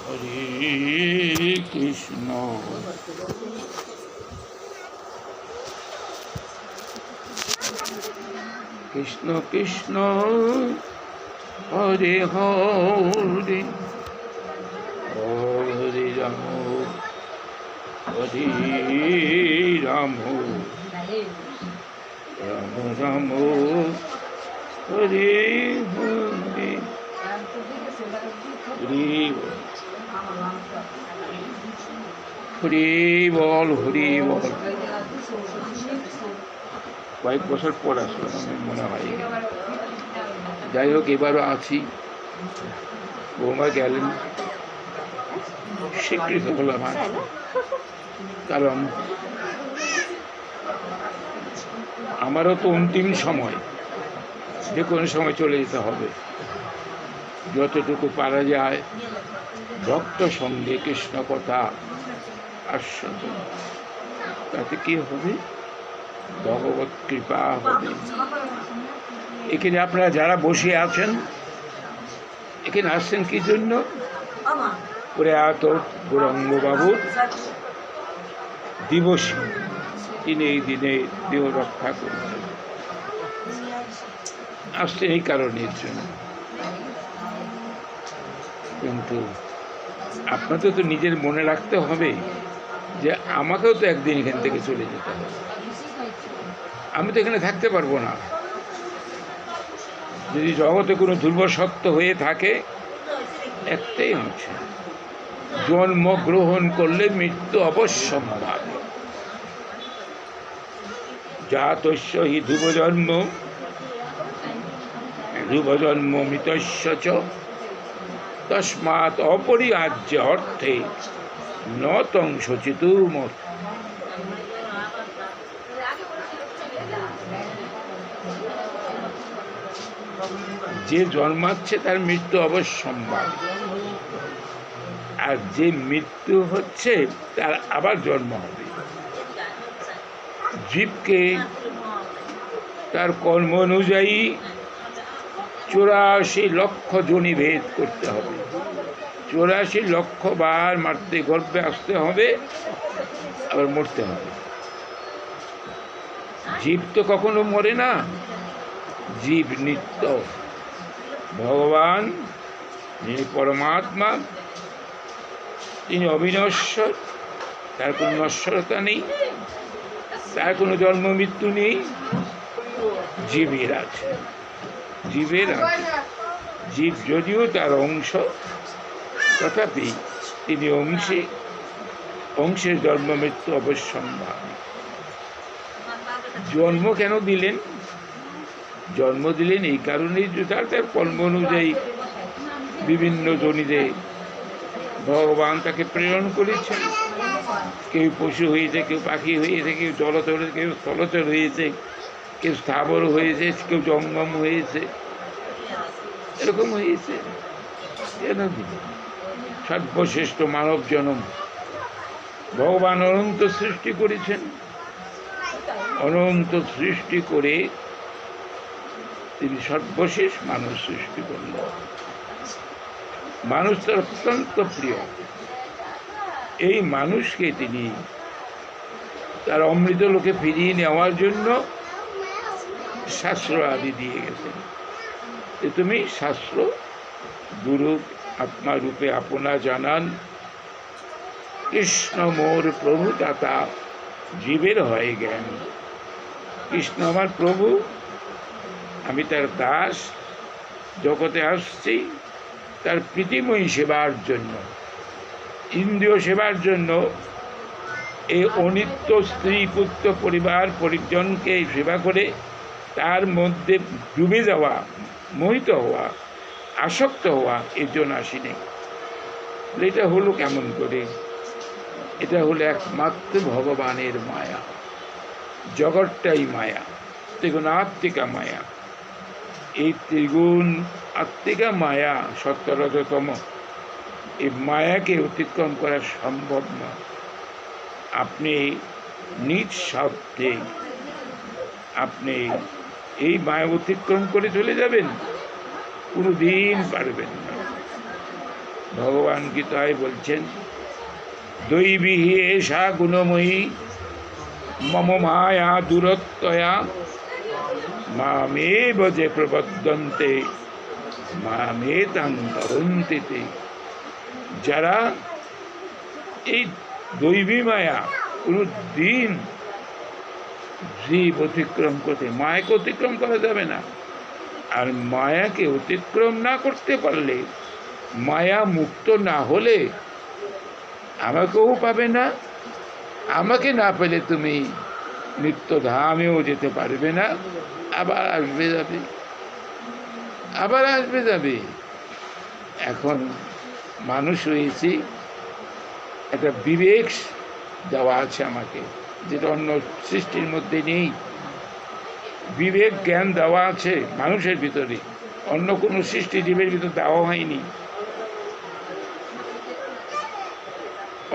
হরে কৃষ্ণ কৃষ্ণ কৃষ্ণ হরে হরে হরে রাম হরে রাম রাম রাম হরে হরে হরি বল হরি বল। কয়েক বছর পর আসলাম আমি মনে হয়। যাই হোক, এবারও আছি। বৌমা গেলেন, স্বীকৃত হলাম। কারণ আমারও তো অন্তিম সময়, যে কোনো সময় চলে যেতে হবে। যতটুকু পারা যায় ভক্ত সঙ্গে কৃষ্ণ কথা আস্বাদ, তাতে কি হবে? ভগবত কৃপা হবে। এখানে আপনারা যারা বসে আছেন, এখানে আসছেন কি জন্য? প্রয়াত গৌরাঙ্গবাবুর দিবস, তিনি এই দিনে দেহ রক্ষা করেছেন। আসছেন এই কারণের জন্য। কিন্তু আপনাদের তো নিজের মনে রাখতে হবে যে আমাকেও তো একদিন এখান থেকে চলে যেতে হবে। আমি তো এখানে থাকতে পারবো না। যদি জগতে কোনো ধ্রুব সত্য হয়ে থাকে, একটাই হচ্ছে জন্ম গ্রহণ করলে মৃত্যু অবশ্যম্ভাবী। জাতস্য হি ধ্রুবজন্ম ধ্রুবজন্ম মৃতস্য চ তস্মাৎ অপরিহার্য অর্থে ন তং শোচিতুম। যে জন্মাচ্ছে তার মৃত্যু অবশ্যম্ভাবী, আর যে মৃত্যু হচ্ছে তার আবার জন্ম হবে। জীবকে তার কর্ম অনুযায়ী 84 লক্ষ যোনি ভেদ করতে হবে। 84 লক্ষ বার মারতে গর্ভে আসতে হবে, আবার মরতে হবে। জীব তো কখনো মরে না, জীব নিত্য। ভগবান যিনি পরমাত্মা, তিনি অবিনশ্বর, তার কোনো নশ্বরতা নেই, তার কোনো জন্ম মৃত্যু নেই। জীবের আছে, জীবের আছে। জীব যদিও তার অংশ, তথাপি তিনি অংশের জন্ম মৃত্যু অবশ্যম্ভাবী। জন্ম কেন দিলেন? জন্ম দিলেন এই কারণেই যে তার কর্ম অনুযায়ী বিভিন্ন জনিতে ভগবান তাকে প্রেরণ করেছেন। কেউ পশু হয়েছে, কেউ পাখি হয়েছে, কেউ জলচর, কেউ স্থলচর হয়েছে, কেউ স্থাবর হয়েছে, কেউ জঙ্গম হয়েছে, এরকম হয়েছে। সর্বশ্রেষ্ঠ মানব জন্ম ভগবান অনন্ত সৃষ্টি করেছেন। অনন্ত সৃষ্টি করে তিনি সর্বশেষ মানুষ সৃষ্টি করলেন। মানুষ তার অত্যন্ত প্রিয়। এই মানুষকে তিনি তার অমৃত লোকে ফিরিয়ে নেওয়ার জন্য শাস্ত্র আদি দিয়ে গেছেন। যে তুমি শাস্ত্র গুরু আত্মা রূপে আপনা জানান, কৃষ্ণ মোর প্রভু দাতা জীবের হয় জ্ঞান। কৃষ্ণ আমার প্রভু, আমি তার দাস। জগতে আসছি তার প্রীতিময়ী সেবার জন্য, ইন্দ্রিয় সেবার জন্য। এই অনিত্য স্ত্রী পুত্র পরিবার পরিজনকে সেবা করে তার মধ্যে ডুবে যাওয়া, মোহিত হওয়া, আসক্ত হওয়া, এর জন্য আসিনি। এটা হলো কেমন করে? এটা হলো একমাত্র ভগবানের মায়া। জগৎটাই মায়া, ত্রিগুণাত্মিকা মায়া। এই ত্রিগুণ আত্মিকা মায়া সত্যরজতম, এই মায়াকে অতিক্রম করা সম্ভব না। আপনি নিজ শব্দে আপনি এই মায়া অতিক্রম করে চলে যাবেন, কোনোদিন পারবেন না। ভগবান গীতায় বলছেন, দৈবী এষা গুণময়ী মম মায়া দূরত্বয়া মামেব যে প্রবদ্ধন্তে মামেতাং তরন্তি তে। যারা এই দৈবী মায়া কোনো দিন জীব অতিক্রম করতে, মায়াকে অতিক্রম করা যাবে না। আর মায়াকে অতিক্রম না করতে পারলে, মায়া মুক্ত না হলে আমাকেও পাবে না, আমাকে না পেলে তুমি নিত্যধামেও যেতে পারবে না, আবার আসবে যাবে, আবার আসবে যাবে। এখন মানুষ হয়েছি, একটা বিবেক দেওয়া আছে আমাকে, যেটা অন্য সৃষ্টির মধ্যে নেই। বিবেক জ্ঞান দেওয়া আছে মানুষের ভিতরে, অন্য কোনো সৃষ্টি জীবের ভিতরে দেওয়া হয়নি।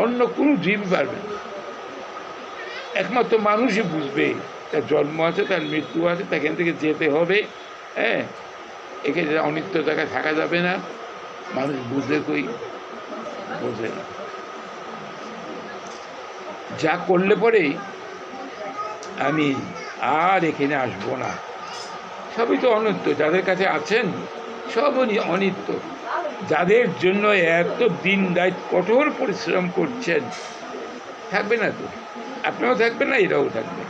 অন্য কোনো জীব পারবে না, একমাত্র মানুষই বুঝবে তার জন্ম আছে, তার মৃত্যু আছে, তাকে থেকে যেতে হবে। হ্যাঁ, একে অনিত্য জায়গায় থাকা যাবে না। মানুষ বুঝে কই? বোঝে না। যা করলে পরে আমি আর এখানে আসবো না, সবই তো অনিত্য। যাদের কাছে আছেন সবই অনিত্য। যাদের জন্য এত দিন রাত কঠোর পরিশ্রম করছেন, থাকবে না তো, আপনিও থাকবেন না, এরাও থাকবে।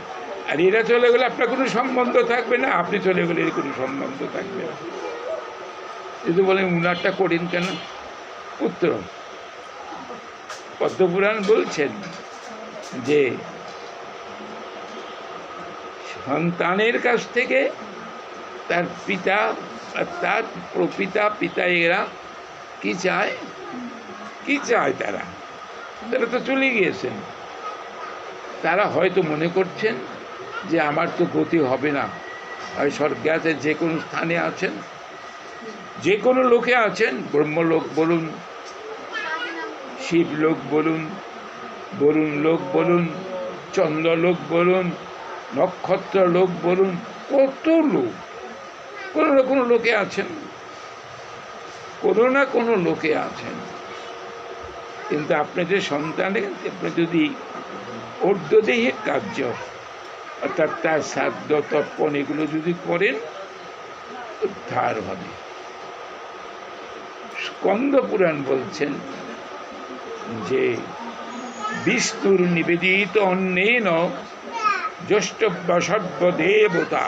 আর এরা চলে গেলে আপনার কোনো সম্বন্ধ থাকবে না, আপনি চলে গেলে এর কোনো সম্বন্ধ থাকবে না। যদি বলেন উনারটা করেন কেন? উত্তর, পদ্মপুরাণ বলছেন যে সন্তানের কাছ থেকে তার পিতা, তার প্রপিতা পিতা, এরা কি চায়? কি চায়? তারা তো চলে গিয়েছেন। তারা হয়তো মনে করছেন যে আমার তো গতি হবে না, হয় স্বর্গে আছে, যে কোনো স্থানে আছেন, যে কোনো লোকে আছেন, ব্রহ্মলোক বলুন, শিবলোক বলুন, বরুণ লোক বলুন, চন্দ্রলোক বলুন, নক্ষত্র লোক বলুন, কত লোক, কোনো না কোনো লোকে আছেন, কোনো না কোনো লোকে আছেন। কিন্তু আপনাদের সন্তানের, আপনি যদি ঊর্ধ্বদেহিক কার্য, অর্থাৎ তার শ্রাদ্ধ তর্পণ এগুলো যদি করেন, উদ্ধার হবে। স্কন্দ পুরাণ বলছেন যে বিষ্ণুর নিবেদিত অন্নেন জ্যেষ্ঠব্য সর্বদেবতা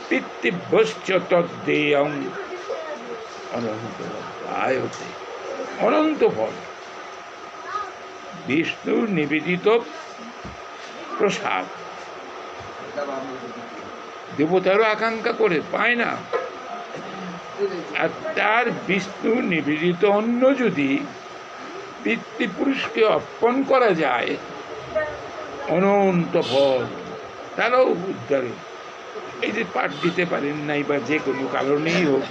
পিতৃভ্যশ্চ তদ্দেয়ং অনন্ত আয়তে। অনন্ত ফল, বিষ্ণুর নিবেদিত প্রসাদ দেবতারও আকাঙ্ক্ষা করে পায় না। আর তার বিষ্ণুর নিবেদিত অন্ন যদি পিতৃপুরুষকে অর্পণ করা যায়, অনন্ত ফল, তারাও উদ্ধারে। এই যে পাঠ দিতে পারেন নাই, বা যে কোনো কারণেই হোক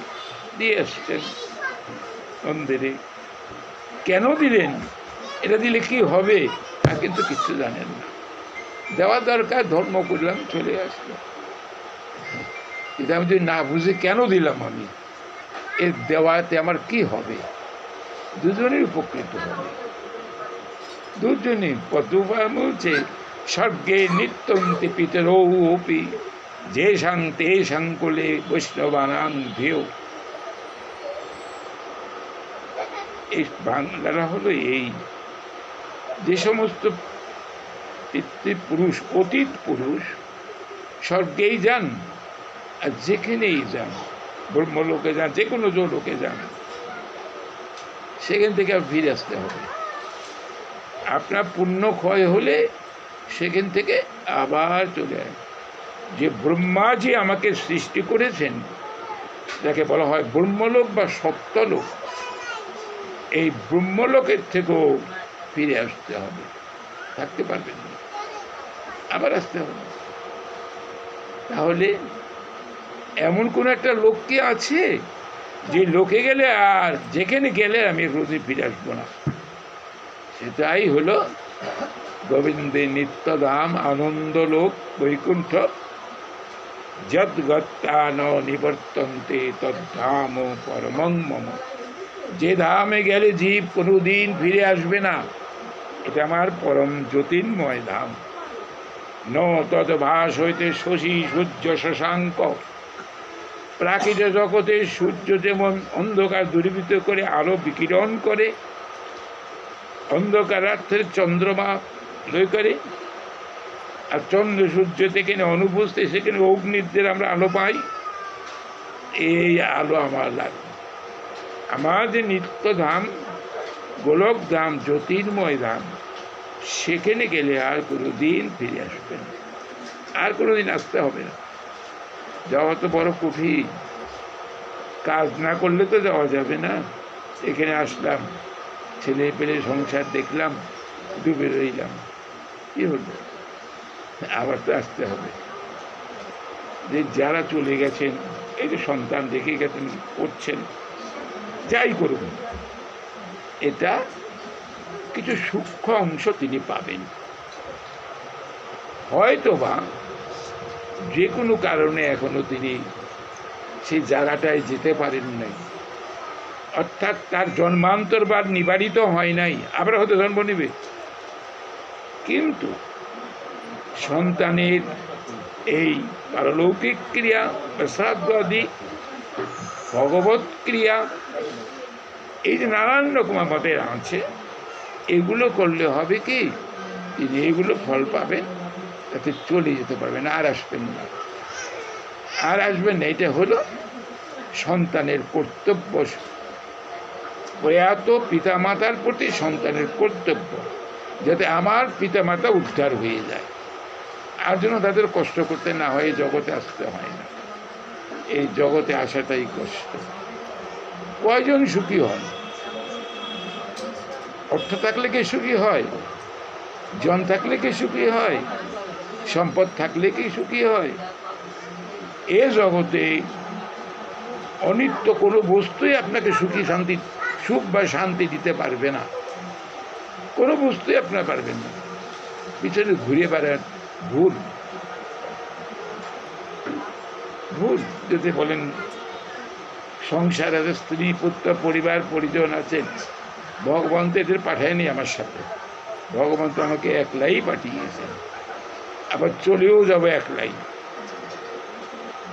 দিয়ে আসছেন মন্দিরে, কেন দিলেন, এটা দিলে কি হবে, তা কিন্তু কিছু জানেন না। দেওয়া দরকার, ধর্ম করলাম, চলে আসলো। কিন্তু আমি যদি না বুঝে কেন দিলাম, আমি এর দেওয়াতে আমার কি হবে, দুজনেই উপকৃত হবে, দুজনেই। পদ্মপুরাণ বলছে স্বর্গে নিত্যন্তি পিতরৌপি যেষাং তেষাং কুলে বৈষ্ণবানাং ধিয়ো। এই বাংলাটা হলো এই, যে সমস্ত পিতৃপুরুষ, অতীত পুরুষ স্বর্গেই যান, আর যেখানেই যান, ব্রহ্মলোকে যান, যে কোনো লোকে যান, সেখান থেকে আর ফিরে আসতে হবে। আপনার পুণ্য ক্ষয় হলে সেখান থেকে আবার চলে আসে। যে ব্রহ্মাজি আমাকে সৃষ্টি করেছেন, যাকে বলা হয় ব্রহ্মলোক বা সত্যলোক, এই ব্রহ্মলোকের থেকেও ফিরে আসতে হবে, থাকতে পারবেন না, আবার আসতে হবে। তাহলে এমন কোন একটা লোক কি আছে যে লোকে গেলে আর যেখানে গেলে আমি রোজে ফিরে আসবো না? সেটাই হলো গোবিন্দের নিত্যধাম, আনন্দলোক, বৈকুণ্ঠ। যদ্গত্তা ন নিবর্তন্তে তদ্ধাম পরমং মম। যে ধামে গেলে জীব কোনোদিন ফিরে আসবে না, এটা আমার পরম জ্যোতির্ময় ধাম। ন তত ভাস হইতে শশী সূর্য শশাঙ্ক। প্রাকৃত জগতে সূর্য যেমন অন্ধকার দূরীভূত করে আলো বিকিরণ করে, অন্ধকার রাত্রে চন্দ্রমা লয় করে, আর চন্দ্র সূর্য থেকে অনুপস্থিত সেখানে অগ্নিদের আমরা আলো পাই। এই আলো আমার লাগবে। আমার যে নিত্য ধাম, গোলক ধাম, জ্যোতির্ময় ধাম, সেখানে গেলে আর কোনো দিন ফিরে আসবে না, আর কোনো দিন আসতে হবে না। যাওয়া তো বড় কঠিন, কাজ না করলে তো যাওয়া যাবে না। এখানে আসলাম, ছেলে পেলে সংসার দেখলাম, ডুবে রইলাম, কি হলো? আবার তো আসতে হবে। যে যারা চলে গেছেন, এই যে সন্তান রেখে গেছেন, করছেন, যাই করুন, এটা কিছু সূক্ষ্ম অংশ তিনি পাবেন। হয়তো বা যে কোনো কারণে এখনো তিনি সেই জায়গাটায় যেতে পারেন নাই, অর্থাৎ তার জন্মান্তরবাদ নিবারিত হয় নাই, আবার হয়তো জন্ম নিবে। কিন্তু সন্তানের এই পারলৌকিক ক্রিয়া বা শ্রাদ্ধ আদি ভগবত ক্রিয়া, এই যে নানান রকম আমাদের আছে, এগুলো করলে হবে কি, তিনি এগুলো ফল পাবেন, তাতে চলে যেতে পারবেন, আর আসবেন না, আর আসবেন না। এটা হলো সন্তানের কর্তব্য, প্রয়াত পিতামাতার প্রতি সন্তানের কর্তব্য, যাতে আমার পিতামাতা উদ্ধার হয়ে যায়, আর যেন তাদের কষ্ট করতে না হয়, জগতে আসতে হয় না। এই জগতে আসাটাই কষ্ট। কয়জন সুখী হন? অর্থ থাকলে কি সুখী হয়? জন থাকলে কি সুখী হয়? সম্পদ থাকলে কি সুখী হয়? এ জগতে অনিত্য কোনো বস্তুই আপনাকে সুখ বা শান্তি দিতে পারবে না। কোনো বস্তুই আপনার পারবেন না। পিছনে ঘুরে বেড়ান, ভুল। যদি বলেন সংসার আছে, স্ত্রী পুত্র পরিবার পরিজন আছেন, ভগবান তো এদের পাঠায়নি আমার সাথে। ভগবান তো আমাকে একলাই পাঠিয়েছেন, আবার চলেও যাবো একলাই।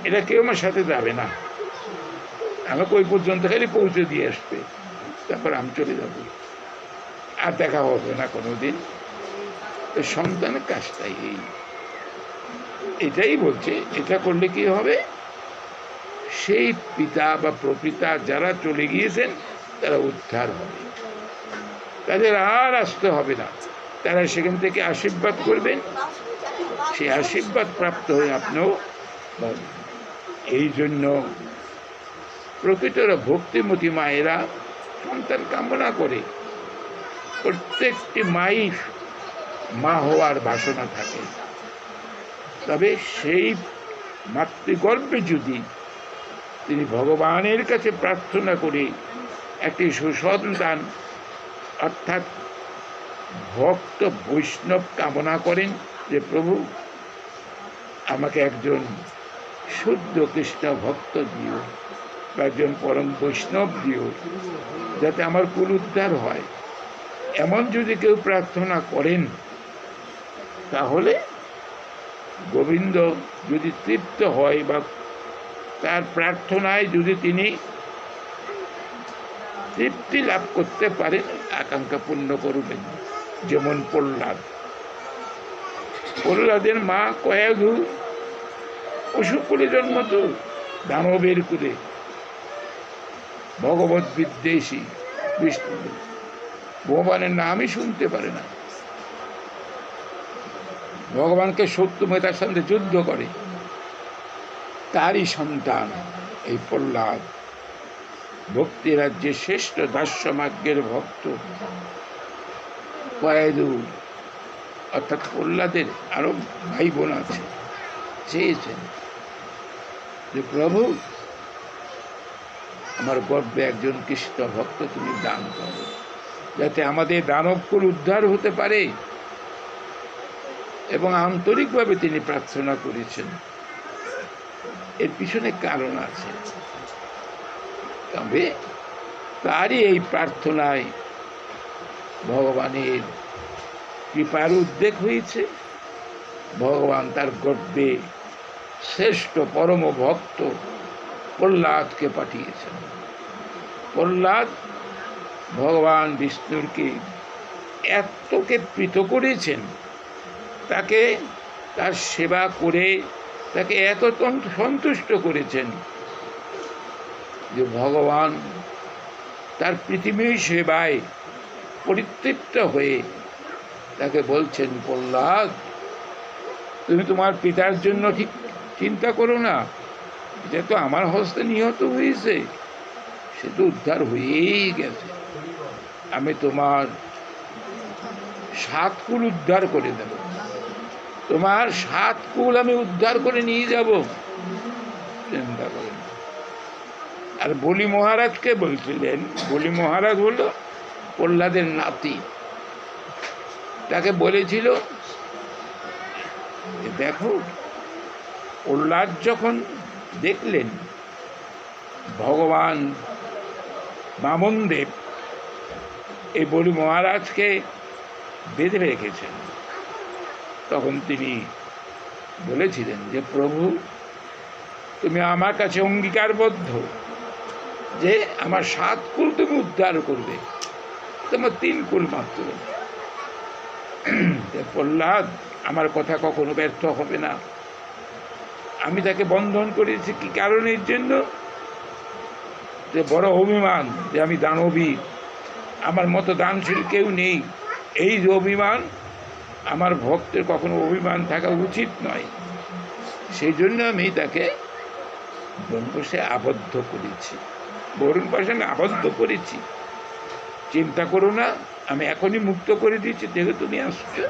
এটা কেউ আমার সাথে যাবে না, আমাকে ওই পর্যন্ত খালি পৌঁছে দিয়ে আসবে, তারপর আমি চলে যাব, আর দেখা হবে না কোনোদিন। সন্তানের কাজটাই এটাই বলছে। এটা করলে কি হবে, সেই পিতা বা প্রপিতা যারা চলে গিয়েছেন তারা উদ্ধার হবে, তাদের আর আসতে হবে না। তারা সেখান থেকে আশীর্বাদ করবেন, সেই আশীর্বাদ প্রাপ্ত হয়ে আপনিও। এই জন্য প্রকৃতরা ভক্তিমতী মায়েরা সন্তান কামনা করে। প্রত্যেকটি মাই মা হওয়ার বাসনা থাকে, তবে সেই মাতৃগর্ভে যদি তিনি ভগবানের কাছে প্রার্থনা করে একটি সুসন্তান অর্থাৎ ভক্ত বৈষ্ণব কামনা করেন, যে প্রভু আমাকে একজন শুদ্ধ কৃষ্ণ ভক্ত দিও বা একজন পরম বৈষ্ণব দিও, যাতে আমার কুল উদ্ধার হয়, এমন যদি কেউ প্রার্থনা করেন, তাহলে গোবিন্দ যদি তৃপ্ত হয় বা তার প্রার্থনায় যদি তিনি তৃপ্তি লাভ করতে পারেন, আকাঙ্ক্ষা পূর্ণ করবেন। যেমন প্রহ্লাদের মা কয়াধু পশুকুলে জন্ম, তো দানবের কুলে, ভগবত বিদ্বেষী, বিষ্ণু ভগবানের নামই শুনতে পারে না, ভগবানকে শত্রু হয়ে তার সঙ্গে যুদ্ধ করে, তারই সন্তান এই প্রহ্লাদ, ভক্তি রাজ্যের শ্রেষ্ঠ দাস্যমার্গের ভক্ত কয়াধু, অর্থাৎ প্রহ্লাদের আরো ভাই বোন আছে, চেয়েছেন যে প্রভু আমার গর্বে একজন কৃষ্ণ ভক্ত তুমি দান করো, যাতে আমাদের দানবকুল উদ্ধার হতে পারে। এবং আন্তরিকভাবে তিনি প্রার্থনা করেছেন। এর পিছনে কারণ আছে, তবে তারই এই প্রার্থনায় ভগবানের কৃপার উদ্রেক হয়েছে। ভগবান তার গর্বে শ্রেষ্ঠ পরম ভক্ত প্রহ্লাদকে পাঠিয়েছেন। প্রহ্লাদ ভগবান বিষ্ণুরকে এতকে প্রীত করেছেন, তাকে তার সেবা করে তাকে এত সন্তুষ্ট করেছেন যে ভগবান তার পৃথিবীর সেবায় পরিতৃপ্ত হয়ে তাকে বলছেন, প্রহ্লাদ, তুমি তোমার পিতার জন্য ঠিক চিন্তা করো না, এটা তো আমার হস্তে নিহত হয়েছে, সে তো উদ্ধার হয়েই গেছে। আমি তোমার 7 কুল উদ্ধার করে দেব, তোমার 7 কুল আমি উদ্ধার করে নিয়ে যাব, চিন্তা করেন। আর বলি মহারাজকে বলছিলেন, বলি মহারাজ হলো প্রহ্লাদের নাতি, তাকে বলেছিল দেখো, প্রহ্লাদ যখন দেখলেন ভগবান বামনদেব এই বলি মহারাজকে বেঁধে রেখেছেন, তখন তিনি বলেছিলেন যে প্রভু, তুমি আমার কাছে অঙ্গীকারবদ্ধ যে আমার 7 কুল তুমি উদ্ধার করবে, তোমার 3 কুল মাত্র। প্রহ্লাদ আমার কথা কখনো ব্যর্থ হবে না। আমি তাকে বন্ধন করেছি কি কারণের জন্য? যে বড় অভিমান, যে আমি দানবী, আমার মতো দানশীল কেউ নেই, এই যে অভিমান, আমার ভক্তের কখনো অভিমান থাকা উচিত নয়, সেই জন্য আমি তাকে বনবাসে আবদ্ধ করেছি, বনবাসে আবদ্ধ করেছি। চিন্তা করো না, আমি এখনই মুক্ত করে দিচ্ছি, দেখে তুমি আসছো,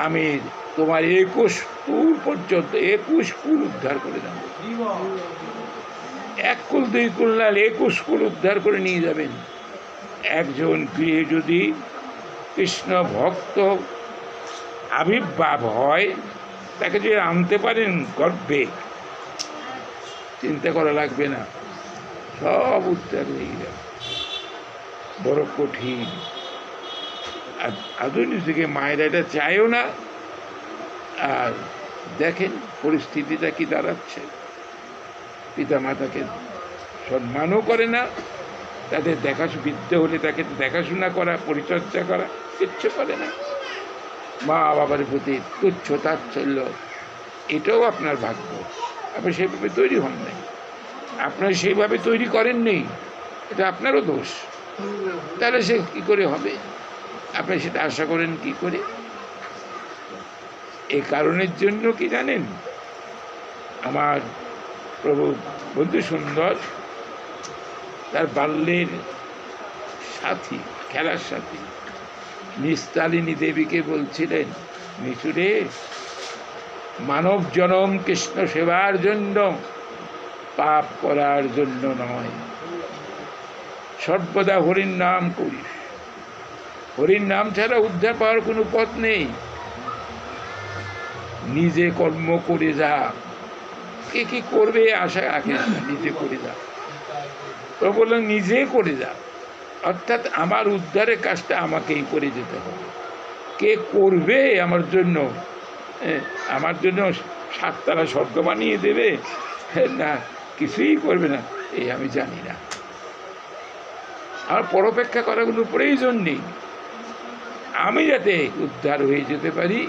আমি তোমার 21 কুল পর্যন্ত 21 কুল উদ্ধার করে দেব। 1 কুল 2 কুল না, 21 কুল উদ্ধার করে নিয়ে যাবেন। একজন গৃহে যদি কৃষ্ণ ভক্ত আবির্ভাব হয়, তাকে যদি আনতে পারেন গর্ভে, চিন্তা করা লাগবে না, সব উদ্ধার হয়ে যাবে। বড় কঠিন। আর আধুনিক যুগে মায়েরা এটা চায়ও না। আর দেখেন পরিস্থিতিটা কি দাঁড়াচ্ছে, পিতা মাতাকে সম্মানও করে না, তাদের বৃদ্ধ হলে তাকে দেখাশোনা করা, পরিচর্যা করা কিচ্ছু করে না। মা বাবার প্রতি তুচ্ছ তাচ্ছল্য, এটাও আপনার ভাগ্য। আপনি সেইভাবে তৈরি হন নাই, আপনার সেইভাবে তৈরি করেন নেই, এটা আপনারও দোষ। তাহলে সে কী করে হবে? আপনি সেটা আশা করেন কি করে? এই কারণের জন্য কি জানেন, আমার প্রভু বন্ধু সুন্দর তার বাল্যের সাথী, খেলার সাথী নিস্তারিণী দেবীকে বলছিলেন, নিচুরে, মানব জনম কৃষ্ণ সেবার জন্য, পাপ করার জন্য নয়। সর্বদা হরির নাম করিস, হরির নাম ছাড়া উদ্ধার পাওয়ার কোনো পথ নেই। নিজে কর্ম করে যা, কে কি করবে আশা রাখিস না, নিজে করে যা। তো বললেন নিজে করে যা, অর্থাৎ আমার উদ্ধারের কাজটা আমাকেই করে যেতে হবে। কে করবে আমার জন্য? আমার জন্য 7 তলা স্বর্গ বানিয়ে দেবে না, কিছুই করবে না, এই আমি জানি না। আমার পরোপেক্ষা করার কোনো প্রয়োজন নেই। আমি যাতে উদ্ধার হয়ে যেতে পারি,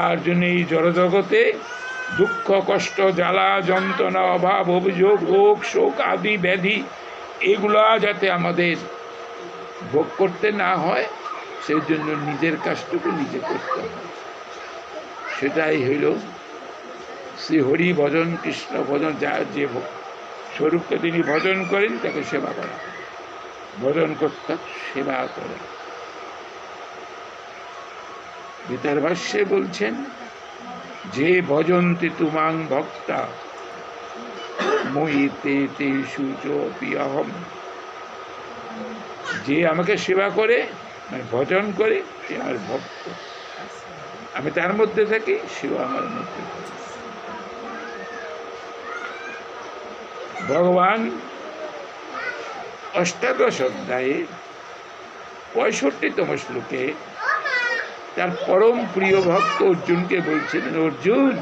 আর জন্য এই জড়জগতে দুঃখ, কষ্ট, জ্বালা, যন্ত্রণা, অভাব, অভিযোগ, রোগ, শোক আদি ব্যাধি, এগুলা যাতে আমাদের ভোগ করতে না হয়, সেই জন্য নিজের কাজটুকু নিজে করতে হয়। সেটাই হইল শ্রীহরি ভজন, কৃষ্ণ ভজন। যার যে স্বরূপকে তিনি ভজন করেন তাকে সেবা করা, ভজন করতে সেবা করা। গীতার ভাষ্যে বলছেন, যে ভজন্তি তুমাং ভক্তা মোহিতে তেষু চোপি অহম। যে আমাকে সেবা করে, মানে ভজন করে, সে আমার ভক্ত। আমি তার মধ্যে থাকি, সেও আমার মধ্যে থাকে। ভগবান অষ্টাদশ অধ্যায়ে 65তম শ্লোকে তার পরম প্রিয় ভক্ত অর্জুনকে বলছিলেন, অর্জুন,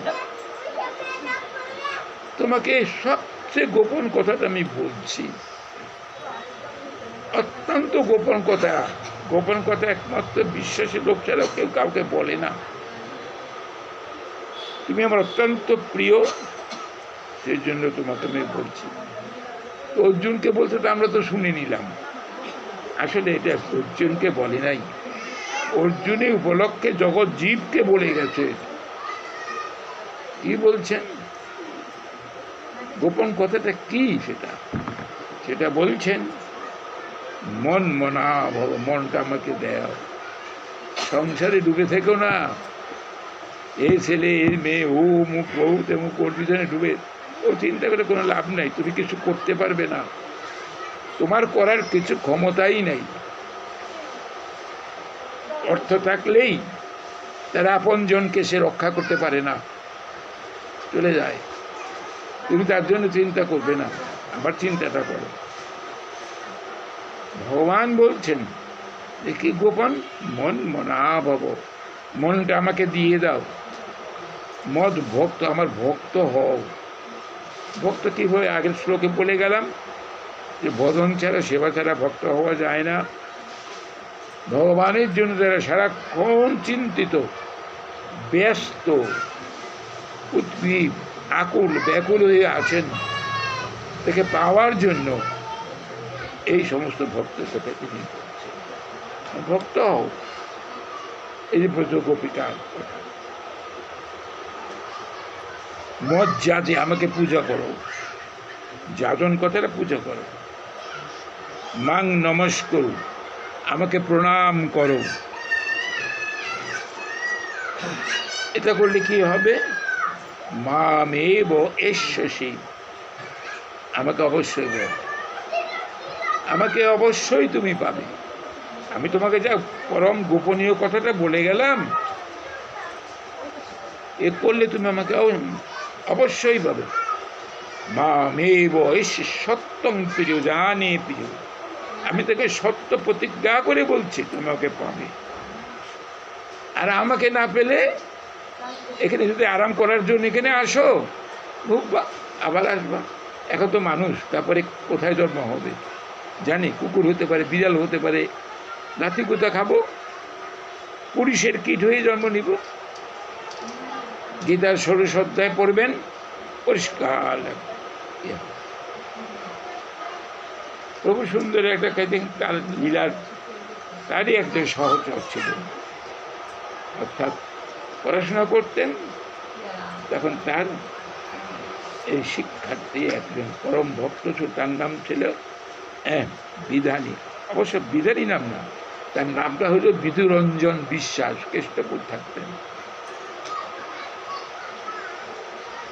তোমাকে সবচেয়ে গোপন কথাটা আমি বলছি, অত্যন্ত গোপন কথা। গোপন কথা একমাত্র বিশ্বাসী লোক ছাড়া কেউ কাউকে বলে না। তুমি আমার অত্যন্ত প্রিয়, সেই জন্য তোমাকে আমি বলছি। অর্জুনকে বলতে তো আমরা তো শুনে নিলাম, আসলে এটা অর্জুনকে বলে নাই, অর্জুনের উপলক্ষে জগৎ জীবকে বলে গেছে। কি বলছেন? গোপন কথাটা কি? সেটা বলছেন, মন মনা ভব, মনটা আমাকে দেও। সংসারে ডুবে থেকো না, এই ছেলে এই মেয়ে, ও মুখ ও তেমুক, ওর পিছনে ডুবে ও চিন্তা করে কোনো লাভ নাই। তুমি কিছু করতে পারবে না, তোমার করার কিছু ক্ষমতাই নাই। অর্থ থাকলেই তারা আপনজনকে সে রক্ষা করতে পারে না, চলে যায়। তুমি তার জন্য চিন্তা করবে না, আবার চিন্তাটা করো। ভগবান বলছেন যে কি গোপন? মন মনা ভব, মনটা আমাকে দিয়ে দাও। মদ ভক্ত, আমার ভক্ত হও। ভক্ত কীভাবে? আগের শ্লোকে বলে গেলাম যে ভজন ছাড়া, সেবা ছাড়া ভক্ত হওয়া যায় না। ভগবানের জন্য যারা সারাক্ষণ চিন্তিত, ব্যস্ত, উদ্গ্রীব, আকুল, ব্যাকুল হয়ে আছেন, তাকে পাওয়ার জন্য এই সমস্ত ভক্তের কথা তিনি বলছেন। ভক্ত হও, এই যে ব্রজ গোপিকার কথা। মদ যাজে, আমাকে পূজা করো। যাজন কথাটা পূজা করো। মাং নমস্কার, আমাকে প্রণাম করো। এটা করলে কি হবে? মামেব এষ্যসি, আমাকে অবশ্যই বল, আমাকে অবশ্যই তুমি পাবে। আমি তোমাকে যা পরম গোপনীয় কথাটা বলে গেলাম, এ করলে তুমি আমাকে অবশ্যই পাবে। মামেব এষ্য সত্যং প্রিয়, জানে প্রিয়, আমি তাকে সত্য প্রতিজ্ঞা করে বলছি তুমি আমাকে পাবে। আর আমাকে না পেলে এখানে যদি আরাম করার জন্য এখানে আসো, ভুগবা, আবার আসবা। এখন তো মানুষ, তারপরে কোথায় জন্ম হবে জানি? কুকুর হতে পারে, বিড়াল হতে পারে, লাথি কোথা খাবো, পুলিশের কীট হয়ে জন্ম নিব। গীতার 16 অধ্যায় পড়বেন, পরিষ্কার লাগবে। প্রভু সুন্দর একটা কাহিনী, তার লীলার, তারই একজন সহচর ছিলেন, অর্থাৎ পড়াশোনা করতেন। তখন তার এই শিক্ষার্থী একজন পরম ভক্ত ছিল, তার নাম ছিল বিধানী। অবশ্য বিধানী নাম না, তার নামটা হলো বিধুরঞ্জন বিশ্বাস। কেষ্টপুর থাকতেন,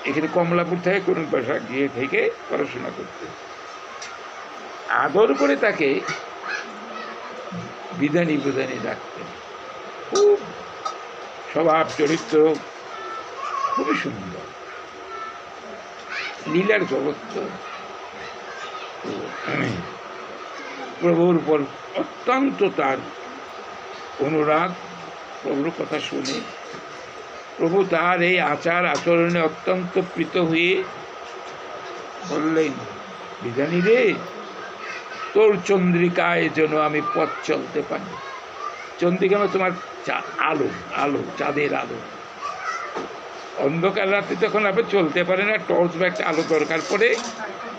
এখানে কমলাপুর থেকে কোন বাসা গিয়ে থেকে পড়াশোনা করতেন। আদর করে তাকে বিধানী বিধানী ডাকতেন। খুব স্বভাব চরিত্র খুবই সুন্দর, লীলার জগৎ। প্রভুর উপর অত্যন্ত তার অনুরাগ। প্রভুর কথা শুনে প্রভু তার এই আচার আচরণে অত্যন্ত প্রীত হয়ে বললেন, বিধানী রে, তোর চন্দ্রিকায় যেন আমি পথ চলতে পারি। চন্দ্রিকা মানে তোমার আলো, আলো, চাঁদের আলো। অন্ধকার রাতে তখন আপনি চলতে পারে না, টর্চ বা একটা আলো দরকার পড়ে,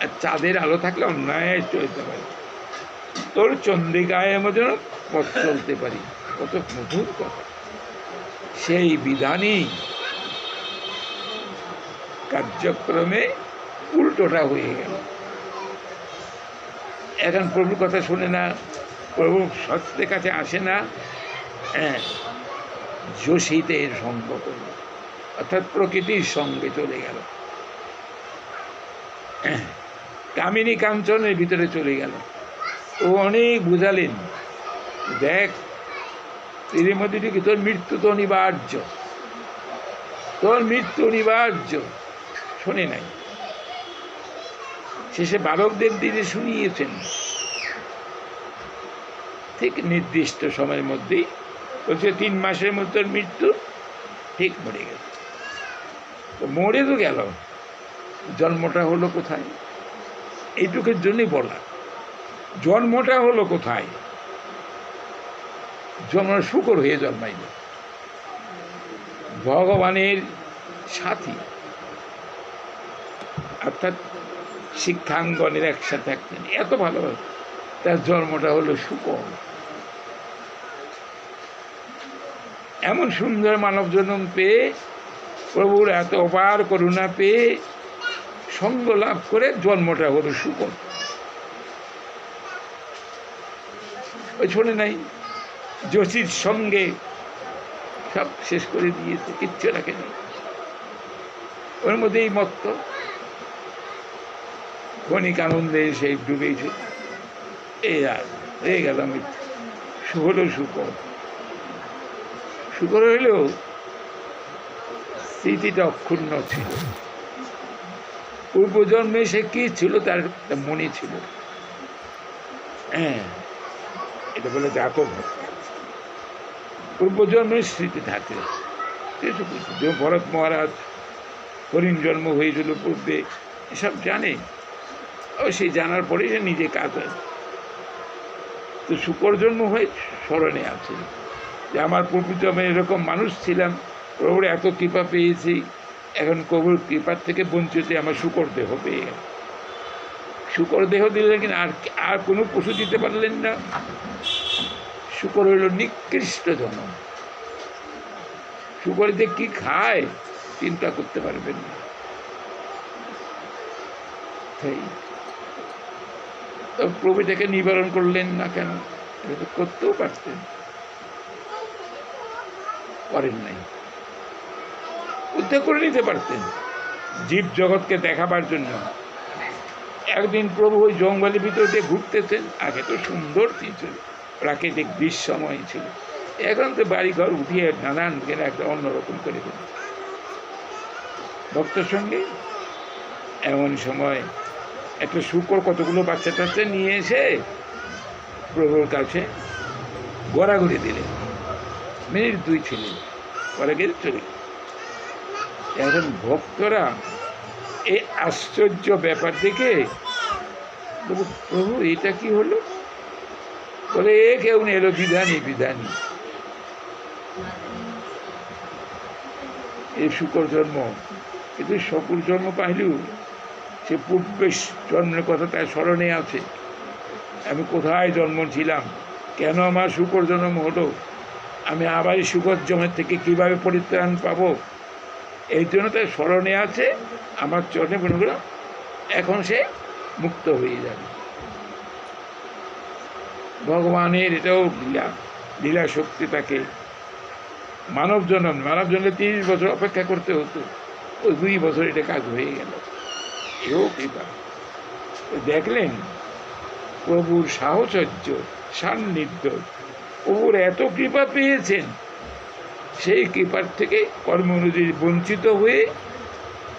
আর চাঁদের আলো থাকলে অন্যায় চলতে পারে। তোর চন্দ্রিকায় আমরা যেন পথ চলতে পারি। কত মধুর কথা। সেই বিধানই কার্যক্রমে উল্টোটা হয়ে গেল। এখন প্রভুর কথা শুনে না, প্রভু সত্যের কাছে আসে না, যোশীদের সঙ্গ করল, অর্থাৎ প্রকৃতির সঙ্গে চলে গেল, কামিনী কাঞ্চনের ভিতরে চলে গেল। ও অনেক বুঝালেন, দেখ এর মধ্যে কি তোর মৃত্যু তো অনিবার্য, তোর মৃত্যু অনিবার্য। শোনে নাই, শেষে বালকদের দিনে শুনিয়েছেন ঠিক নির্দিষ্ট সময়ের মধ্যেই বলছে 3 মাসের মধ্যে মৃত্যু, ঠিক মরে গেল। তো মরে তো গেল, জন্মটা হলো কোথায়? এইটুকুর জন্যই বলা, জন্মটা হলো কোথায়? জন্ম শূকর হয়ে জন্মাইল, ভগবানের সাথী, অর্থাৎ শিক্ষাঙ্গনের একসাথে থাকতেন, এত ভালো, তার জন্মটা হলো শূকর। এমন সুন্দর মানব জন্ম পেয়ে, প্রভুর এত অপার করুণা পেয়ে সঙ্গ লাভ করে জন্মটা হলো শূকর। ওই শোনে নাই, যোশীর সঙ্গে সব শেষ করে দিয়েছে, কিচ্ছু রাখেনি, ওর মধ্যেই মত্ত, ক্ষণিক আনন্দে সেই ডুবেছে। এই আর হয়ে গেল মৃত্যু, হলো শূকর। শূকর হইলেও স্মৃতিটা অক্ষুণ্ণ ছিল, পূর্বজন্মে সে কি ছিল তার মনে ছিল। হ্যাঁ, এটা বলে জাতক, পূর্বজন্মের স্মৃতি থাকে। ভরত মহারাজ হরিণ জন্ম হয়েছিল পূর্বে, এসব জানে, ও সেই জানার পরে সে নিজে কাজ হয়। তো শূকর জন্ম হয়ে স্মরণে আছে যে আমার পূর্বজন্মে এরকম মানুষ ছিলাম, প্রভুর এত কৃপা পেয়েছি, এখন প্রভুর কৃপার থেকে বঞ্চিত আমার শূকর দেহ পেয়ে গেল। শূকর দেহ দিলেন কিনা আর কোনো পশু দিতে পারলেন না। শূকর হইল নিকৃষ্ট জন্ম। শূকর যে কি খায় চিন্তা করতে পারবেন না। প্রভু এটাকে নিবারণ করলেন না কেন? এটা তো করতেও পারতেন, করেন নাই। উদ্ধার করে নিতে পারতেন জীব জগৎকে দেখাবার জন্য। একদিন প্রভু ওই জঙ্গলের ভিতর দিয়ে ঘুরতেছেন, আগে তো সুন্দর ছিল, প্রাকৃতিক দৃশ্যময় ছিল, এখন তো বাড়ি ঘর উঠিয়ে নানান একটা অন্যরকম করে দিল। ভক্তের সঙ্গে এমন সময় একটা শূকর কতগুলো বাচ্চা টাচ্চা নিয়ে এসে প্রভুর কাছে গড়াগড়ি দিলেন। মিনিট 2 ছিলেন, পরে গেলে চলে। এখন ভক্তরা এই আশ্চর্য ব্যাপার দেখে প্রভু এটা কি হলো? বলে এ কেউ নেই, এলো বিধানী। বিধানী এই শূকর জন্ম, কিন্তু শকুর জন্ম পাইলেও সে পূর্বে জন্মের কথা তার স্মরণে আছে। আমি কোথায় জন্ম ছিলাম, কেন আমার শূকর জন্ম হলো, আমি আবার শূকর জন্মের থেকে কীভাবে পরিত্রাণ পাবো, এই জন্য তার স্মরণে আছে। আমার চরণে মনে করো এখন সে মুক্ত হয়ে যাবে। ভগবানের এটাও লীলা, লীলা শক্তি। তাকে মানব জন্মে 30 বছর অপেক্ষা করতে হতো, ওই 2 বছর এটা কাজ হয়ে গেল। এও কৃপা। দেখলেন প্রভুর সাহচর্য, সান্নিধ্য, প্রভুর এত কৃপা পেয়েছেন, সেই কৃপার থেকে কর্ম অনুযায়ী বঞ্চিত হয়ে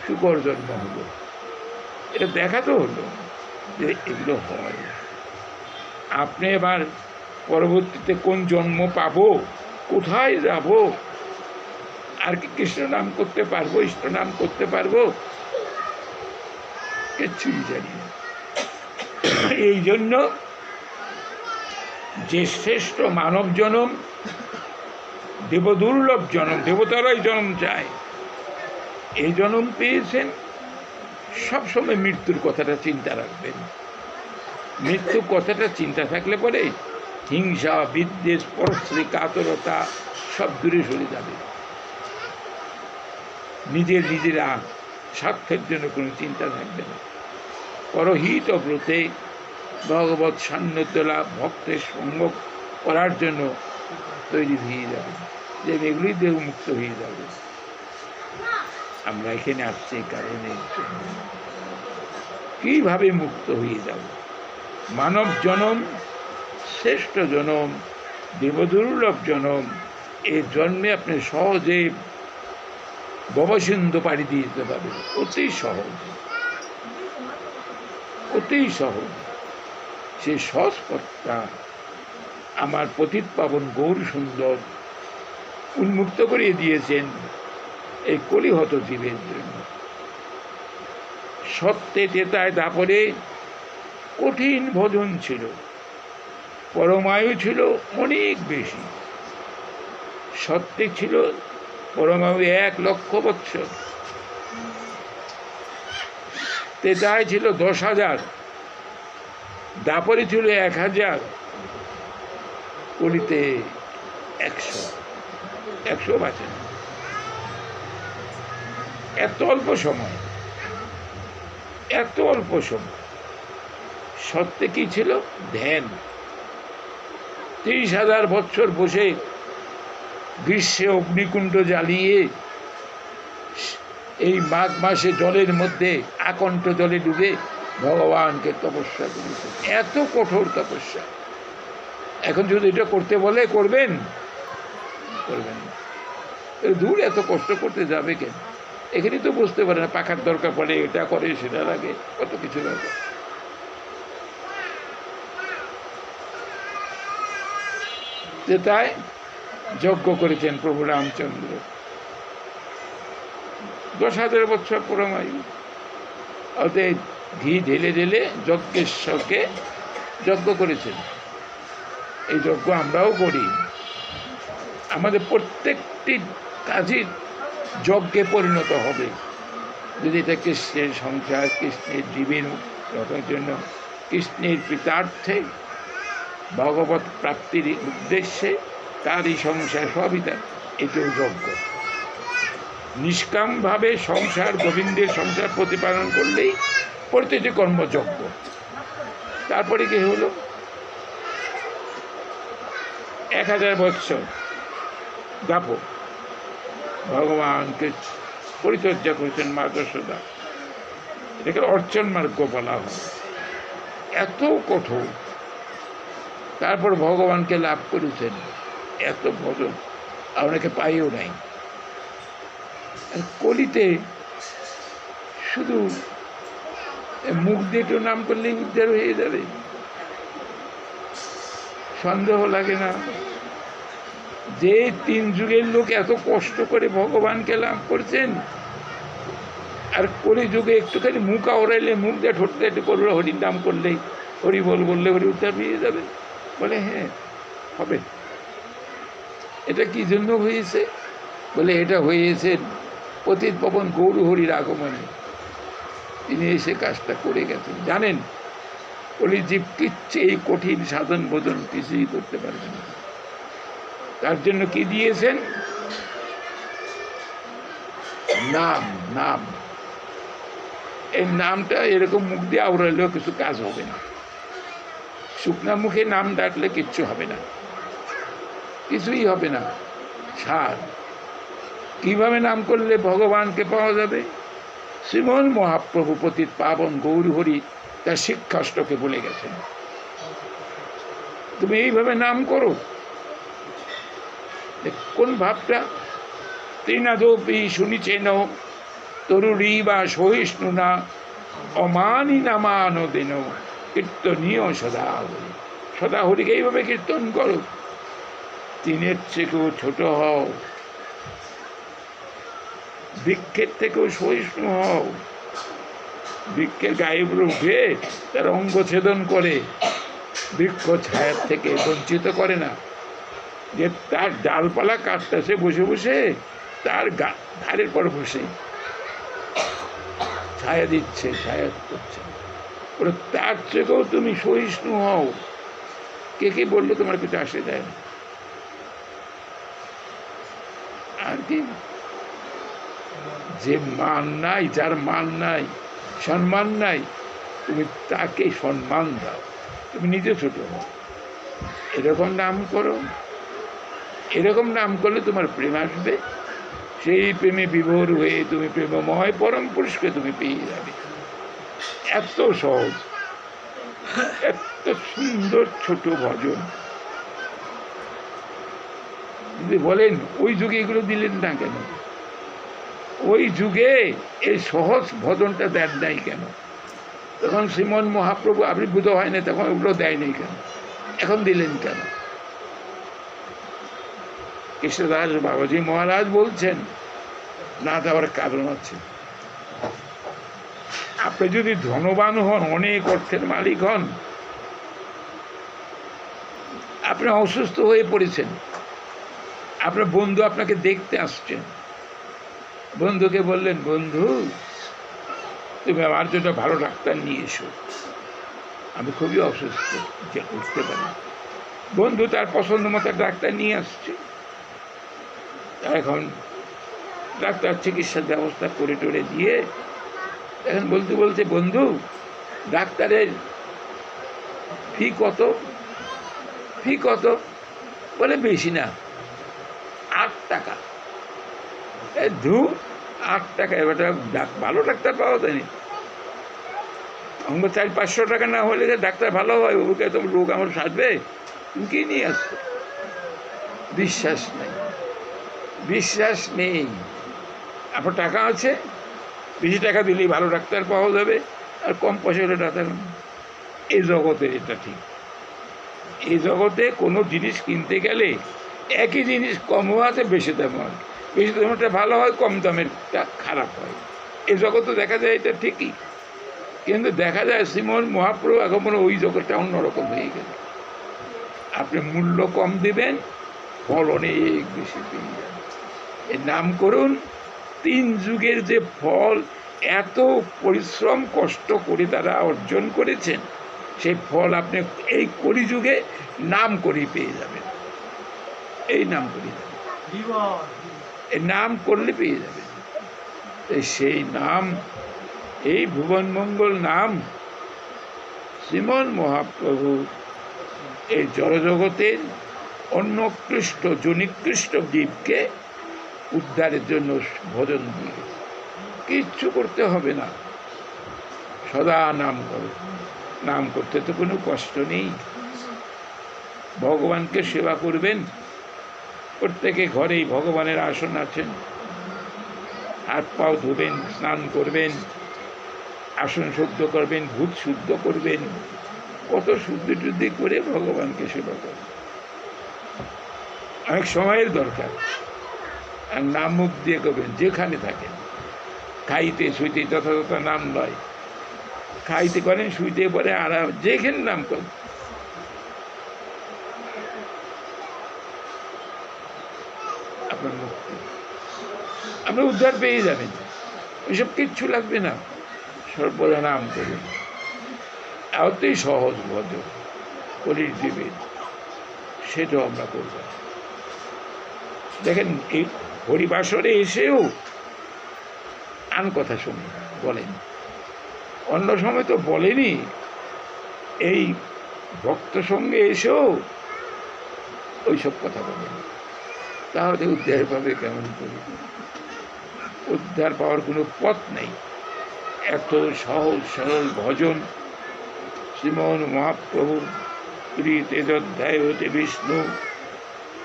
শূকর জন্ম হলো। এটা দেখাতে হলো যে এগুলো হয়। আপনি এবার পরবর্তীতে কোন জন্ম পাবো, কোথায় যাব, আর কি কৃষ্ণ নাম করতে পারবো, ইষ্ট নাম করতে পারবো, কিচ্ছুই জানি না। এই জন্য যে শ্রেষ্ঠ মানব জনম, দেবদুর্লভ জনম, দেবতারাই জন্ম চায়, এই জন্ম পেয়েছেন, সবসময় মৃত্যুর কথাটা চিন্তা রাখবেন। মৃত্যু কথাটা চিন্তা থাকলে পরে হিংসা, বিদ্বেষ, পরশ্রী, কাতরতা সব দূরে সরে যাবে। নিজেরা স্বার্থের জন্য কোনো চিন্তা থাকবে না। পরহিত ব্রতে ভগবৎ সান্নিধ্য লাভ, ভক্তের সঙ্গ করার জন্য তৈরি হয়ে যাবে, যে এগুলি দেহ মুক্ত হয়ে যাবে। আমরা এখানে আসছি এই কারণে, কিভাবে মুক্ত হয়ে যাব। মানব জনম শ্রেষ্ঠ জনম, দেবদুর্লভ জনম। এই জন্মে আপনি সহজে ভবসিন্ধু পাড়ি দিয়ে যেতে পারবেন, অতি সহজ, অতি সহজ। সেই সহজ পথটা আমার পতিত পাবন গৌর সুন্দর উন্মুক্ত করিয়ে দিয়েছেন এই কলিহত জীবের জন্য। সত্যে তেতায় দাপরে কঠিন ভজন ছিল, পরমায়ু ছিল অনেক বেশি। সত্যে ছিল পরমায়ু 1,00,000 বৎসর, তেতায় ছিল 10,000, দাপরে ছিল 1,000, কলিতে 100 বাঁচে না। এত অল্প সময়, এত অল্প সময়। সত্যে কি ছিল? ধ্যান। 30,000 বৎসর বসে গ্রীষ্মে অগ্নিকুণ্ড জ্বালিয়ে এই মাঘ মাসে জলের মধ্যে আকণ্ঠ জলে ডুবে ভগবানকে তপস্যা করেছেন। এত কঠোর তপস্যা। এখন যদি এটা করতে বলে করবেন? করবেন না। দূর এত কষ্ট করতে যাবে কেন? এখানে তো বুঝতে পারে না, পাখার দরকার পড়ে, এটা করে সেটা লাগে, কত কিছু দরকার। তাই যজ্ঞ করেছেন প্রভু রামচন্দ্র। 10,000 বৎসর পরমায়ু। অতএব ঘি ঢেলে ঢেলে যজ্ঞেশ্বরকে যজ্ঞ করেছেন। এই যজ্ঞ আমরাও করি। আমাদের প্রত্যেকটি কাজই যজ্ঞে পরিণত হবে যদি এটা কৃষ্ণের সংসার, কৃষ্ণের জীবের রক্ষার জন্য, কৃষ্ণের পিতার্থে, ভগবত প্রাপ্তির উদ্দেশ্যে, তারই সংসার সবই তার, এটাও যজ্ঞ। নিষ্কামভাবে সংসার, গোবিন্দের সংসার প্রতিপালন করলেই প্রতিটি কর্ম যজ্ঞ। তারপরে কি হলো? 1,000 বৎসর দাপর ভগবানকে পরিচর্যা করেছেন মা যশোদা। এটাকে অর্চন মার্গ বলা হয়। এত কঠোর। তারপর ভগবানকে লাভ করেছেন। এত ভজন আপনাকে পাইও নাই। কলিতে শুধু মুখ দিয়ে একটু নাম করলেই উদ্ধার হয়ে যাবে, সন্দেহ লাগে না? যে 3 যুগের লোক এত কষ্ট করে ভগবানকে লাভ করছেন, আর কলি যুগে একটুখানি মুখ আওড়াইলে, মুখ দিয়ে ঠোঁটতে একটু করলে, হরির নাম করলেই, হরি বললে হরি উদ্ধার হয়ে যাবে। বলে হ্যাঁ হবে। এটা কি জন্য হয়েছে? বলে এটা হয়েছে পতিত পাবন গৌর হরির আগমনে। তিনি এসে কাজটা করে গেছেন। জানেন, কলি জীব কিচ্ছে এই কঠিন সাধন ভোজন কিছুই করতে পারবে না। তার জন্য কি দিয়েছেন? নাম। নাম, এই নামটা এরকম মুখ দিয়ে আওড়ালেও কিছু কাজ হবে না। শুকনা মুখে নাম ডাকলে কিচ্ছু হবে না, কিছুই হবে না। সার কিভাবে নাম করলে ভগবানকে পাওয়া যাবে? শ্রীমন মহাপ্রভু পতিত পাবন গৌর হরি তার শিক্ষাষ্টকে বলে গেছেন, তুমি এইভাবে নাম করো। কোন ভাবটা? তৃণাদপি শুনিছেন তরুরী বা সহিষ্ণু না অমানি নামানো দেন কীর্তনীয় সদাহরি। সদাহরিকে এইভাবে কীর্তন করো। তিনের থেকেও ছোট হও, বৃক্ষের থেকেও সহিষ্ণু হও। বৃক্ষের গায়ে উপরে উঠে তার অঙ্গ ছেদন করে, বৃক্ষ ছায়ার থেকে বঞ্চিত করে না। যে তার ডালপালা কাটতেছে বসে বসে, তার ধারের পর বসে ছায়া দিচ্ছে, ছায়া করছে। ওরা তার থেকেও তুমি সহিষ্ণু হও। কে কে বললো তোমার কিছু আসে যায় না? আর কি? যে মান নাই, যার মান নাই, সম্মান নাই, তুমি তাকে সম্মান দাও। তুমি নিজে ছোট হও, এরকম নাম করো। এরকম নাম করলে তোমার প্রেম আসবে। সেই প্রেমে বিভোর হয়ে তুমি প্রেমময় পরম পুরুষকে তুমি পেয়ে যাবে। এত সহজ, এত সুন্দর ছোট ভজন। যদি বলেন ওই যুগে এগুলো দিলেন না কেন? ওই যুগে এই সহজ ভজনটা দেন নাই কেন? তখন শ্রীমন মহাপ্রভু আবির্ভূত হয় না, তখন ওগুলো দেয় নাই কেন? এখন দিলেন কেন? কৃষ্ণদাস বাবাজি মহারাজ বলছেন না দেওয়ার কারণ আছে। আপনি যদি ধনবান হন, অনেক অর্থের মালিক হন, আপনি অসুস্থ হয়ে পড়েছেন, আপনার বন্ধু আপনাকে দেখতে আসছেন, বন্ধুকে বললেন, বন্ধু তুমি আমার জন্য ভালো ডাক্তার নিয়ে এসো, আমি খুবই অসুস্থ, যে উঠতে পারি। বন্ধু তার পছন্দ মতো ডাক্তার নিয়ে আসছে, এখন ডাক্তার চিকিৎসার ব্যবস্থা করে টরে দিয়ে এখন বলতে বলছে, বন্ধু ডাক্তারের ফি কত? ফি কত? বলে বেশি না, 8 টাকা। ধু 8 টাকা, এবার ভালো ডাক্তার পাওয়া যায়নি। আমাকে 400-500 টাকা না হলে ডাক্তার ভালো হয়, ওকে তোমার রোগ আমার সারবে, তুমি কি নিয়ে আসছো? বিশ্বাস নেই, বিশ্বাস নেই। আপনার টাকা আছে, বেশি টাকা দিলেই ভালো ডাক্তার পাওয়া যাবে, আর কম পয়সা হলে ডাক্তার। এই জগতে এটা ঠিক। এই জগতে কোনো জিনিস কিনতে গেলে একই জিনিস কমও আছে, বেশি দামও আছে। বেশি দামটা ভালো হয়, কম দামেরটা খারাপ হয়। এই জগতে দেখা যায় এটা ঠিকই, কিন্তু দেখা যায় শ্রীমন মহাপ্রভু এখন ওই জগৎটা অন্যরকম হয়ে গেল। আপনি মূল্য কম দেবেন, ফল অনেক বেশি পেয়ে যাবেন। এর নাম করুন 3 যুগের যে ফল, এত পরিশ্রম কষ্ট করে তারা অর্জন করেছেন, সেই ফল আপনি এই কলিযুগে নাম করে পেয়ে যাবেন। এই নাম করে এই নাম করলে পেয়ে যাবেন। সেই নাম, এই ভুবন মঙ্গল নাম শ্রীমন মহাপ্রভু এই জড়জগতের অন্যকৃষ্ট জনিকৃষ্ট জীবকে উদ্ধারের জন্য ভজন দিয়ে, কিচ্ছু করতে হবে না, সদা নাম করো। নাম করতে তো কোনো কষ্ট নেই। ভগবানকে সেবা করবেন, প্রত্যেকে ঘরেই ভগবানের আসন আছেন, হাত পাও ধুবেন, স্নান করবেন, আসন শুদ্ধ করবেন, ভূত শুদ্ধ করবেন, কত শুদ্ধি টুদ্ধি করে ভগবানকে সেবা করবেন। অনেক সময়ের দরকার, আর নাম মুখ দিয়ে করবেন যেখানে থাকেন। খাইতে শুইতে যথাযথ নাম নয়, খাইতে করেন, শুইতে পরে আরাম, যেখানে নাম করেন। আপনার মুক্তি, আপনি উদ্ধার পেয়ে যাবেন। ওইসব কিচ্ছু লাগবে না, সর্বদা নাম করুন। এতই সহজ ভজন কলির দিবেন, সেটাও আমরা করব। দেখেন এই হরিবাসরে এসেও আন কথা শুনি বলেন, অন্য সময় তো বলেনি। এই ভক্ত সঙ্গে এসেও ওইসব কথা বলেন, তাহলে উদ্ধার পাবে কেমন করে? উদ্ধার পাওয়ার কোনো পথ নেই। এত সহজ সরল ভজন শ্রীমন মহাপ্রভুর তেজোধ্যায় হতে বিষ্ণু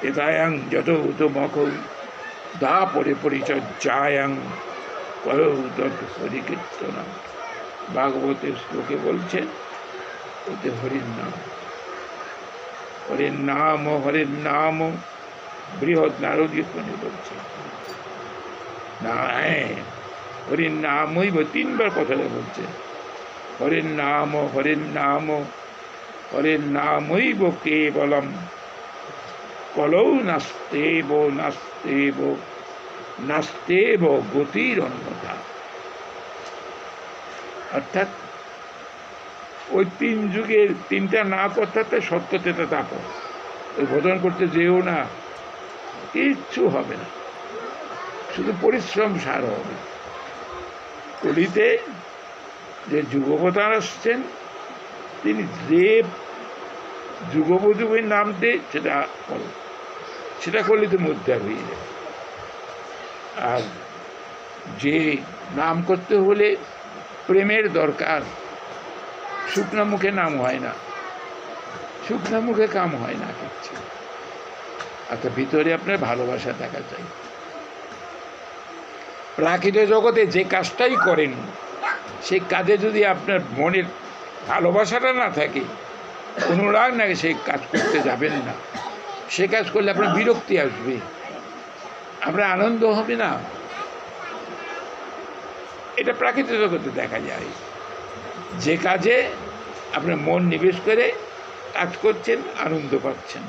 এদায়াং যত মখ দা পরে পরিচর্যায়াং করৌ তৎ হরিকীর্তনা। ভাগবতের শ্লোকে বলছেন, ওতে হরির নাম, হরির নাম, হরির নাম। বৃহৎ নারদীয় বলছে না, হরির নামই 3বার কথাটা বলছে, হরির নাম, হরির নাম, হরির নামৈব কেবলম কলৌ নাস্তেব নাস্তেব নাস্তেব গতির অন্যথা। অর্থাৎ ওই 3 যুগের 3টা না কথাতে সত্যতেটা তাপ, ওই ভজন করতে যেও না, কিচ্ছু হবে না, শুধু পরিশ্রম সার হবে। কলিতে যে যুগবতার আসছেন, তিনি যে যুগোপযোগীর নাম দিয়ে সেটা করো, সেটা করলে তুমি উদ্ধার হয়ে যাবে। আর যে নাম করতে হলে প্রেমের দরকার, শুকনা মুখে নাম হয় না, শুকনা মুখে কাম হয় না কিচ্ছু। অর্থাৎ ভিতরে আপনার ভালোবাসা থাকা চাই। প্রাকৃতিক জগতে যে কাজটাই করেন, সেই কাজে যদি আপনার মনের ভালোবাসাটা না থাকে, অনুরাগ না, সেই কাজ করতে যাবেন না। সে কাজ করলে আপনার বিরক্তি আসবে, আমরা আনন্দ হবে না, এটা প্রাকৃতিক জগতে দেখা যায়। যে কাজে আপনার মন নিবেশ করে কাজ করছেন, আনন্দ পাচ্ছেন।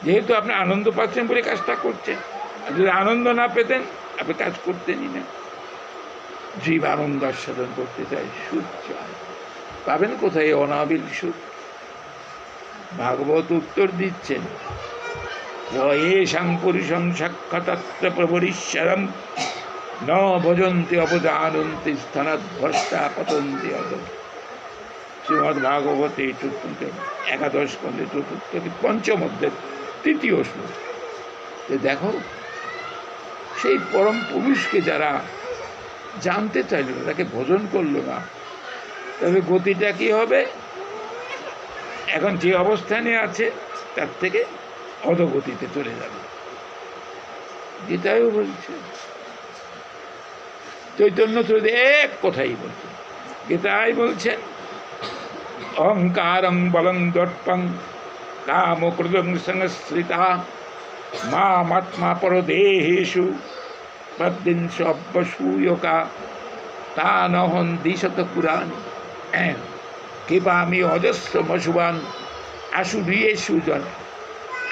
যেহেতু আপনি আনন্দ পাচ্ছেন বলে কাজটা করছেন, আর যদি আনন্দ না পেতেন আপনি কাজ করতেনই না। জীব আনন্দ আস্বাদন করতে চায়, সুখ চায়, পাবেন কোথায় অনাবিল সুখ? ভাগবত উত্তর দিচ্ছেন, এষাং পুরুষং সাক্ষাৎ প্রভরিশ্বরম ন ভজন্তি অবজানন্তি স্থানাদ্ভ্রষ্টা পতন্তি অদ। শ্রীমদ্ ভাগবতে চতুর্থ একাদশ স্কন্ধে চতুর্থ পঞ্চম অধ্যায় তৃতীয় শ্লোক। দেখো, সেই পরম পুরুষকে যারা জানতে চাইল না, তাকে ভোজন করলো না, তবে গতিটা কি হবে? এখন যে অবস্থানে আছে তার থেকে অধগতিতে চলে যাবে। গীতায়ও বলছে, চৈতন্য চরিতে এক কথাই বলছে। গীতায় বলছেন, অহংকারং বলং দর্পং কাম ক্রোধং সংশ্রিতা মামাত্মা পরদেহেষু প্রদ্বিংশ অভ্যসূয়কা তানহং দিশত পুরাণ কৃপামি অজস্রমশুবান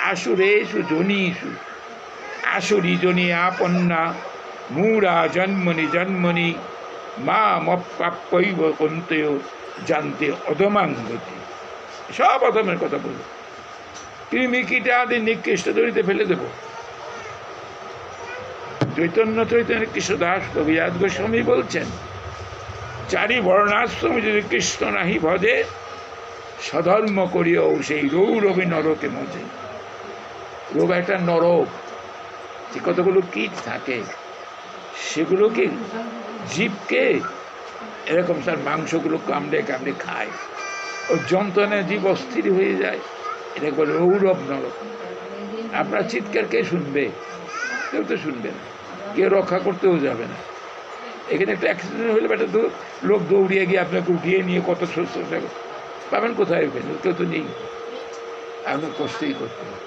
আসুরেষু জনীষু আসুরি জনি আপন্না মূঢ়া জন্মনি জন্মনি মামপ্রাপ্যৈব কন্তেয় জানতে অধমাঙ্গতি। সব অধমের কথা বলব, কৃমি কীটা আদি নিকৃষ্ট দড়িতে ফেলে দেব। চৈতন্য কৃষ্ণদাস কবিরাজ গোস্বামী বলছেন, চারি বর্ণাশ্রমে যদি কৃষ্ণ নাহি ভজে, সধর্ম করিও সেই রৌরবী নরকে মজে। রোগ একটা নরক, যে কতগুলো কীট থাকে সেগুলোকে জীবকে এরকম তার মাংসগুলো কামড়ে কামড়ে খায়, ও যন্ত্রণায় জীব অস্থির হয়ে যায়। এটা বলে রৌরব নরক। আপনার চিৎকার কে শুনবে? কেউ তো শুনবে না, কেউ রক্ষা করতেও যাবে না। এখানে একটা অ্যাক্সিডেন্ট হলে একটা লোক দৌড়িয়ে গিয়ে আপনাকে উঠিয়ে নিয়ে কত সুস্থ পাবেন কোথায়? ওখানে কেউ তো নেই, আপনার কষ্টই করতে হবে।